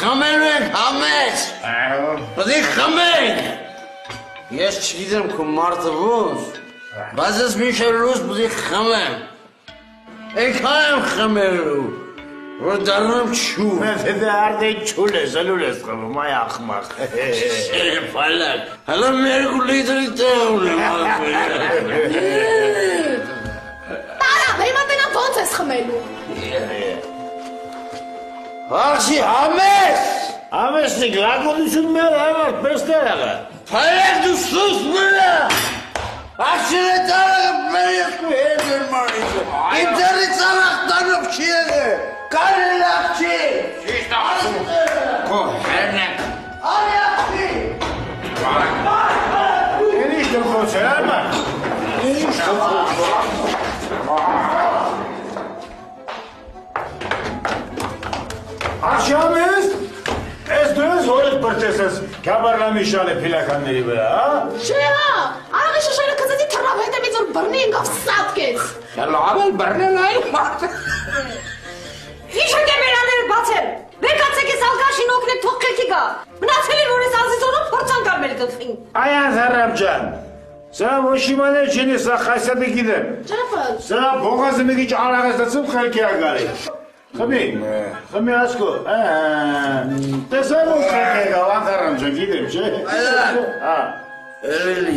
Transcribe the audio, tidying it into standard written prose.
խմելու ենք համես։ Պետք է խմենք։ Ես չգիտեմ քո մարդը ոնց, բայց ես մինչև լույս պետք է խմեմ։ Այնքան եմ խմելու, որ դառնամ չու։ Դե արդեն չուլ ես, ելուլ ես խմում, այ ախմախ։ Ֆալակ, հələ մեր լիտրի տեղ ունեմ։ Տարա, հիմա տնա ոնց ես խմելու։ Աղջի համես։ Ամեսնիկ, լագոնություն մեր համար, պես տեղը։ Ֆալակ դու սուս մնա։ Աղջիը տարը մեր երկու հետ էր մարիչը։ Իմ ձեռից անախտանով չի եղել։ Կարել աղջի։ Ճիշտ ասում։ Քո հերնեք։ Արի աղջի։ Ինչ դրխոց է, արմա։ Ինչ դրխոց։ Աղջամես, ես դու ես հորդ բրտես ես կաբարլամի շալը պիլականների վրա, հա? Չէ հա, աղի շշայրը կզետի թրավ հետևից որ բրնի ընկավ սատկեց։ Լավ էլ բռնել այլ մարդ։ Ինչ հետ է մերաները բացել, բեկացեք ես ալգաշին օգնեք թող կելքի գա։ Մնացել էր որ ես ազիզորով փորձանկար մեր գլխին։ Այան Զարամ ջան, սա ոչ իմանել չինի, սա խասյատը գիտեմ։ Ջրապատ։ Սա բողազը մի քիչ արաղստացում խելքի ագարի։ Խմի, խմի ասկո, տեսավ որ խելքի ագավ, Զարամ ջան, գիտեմ, չէ։ Էլի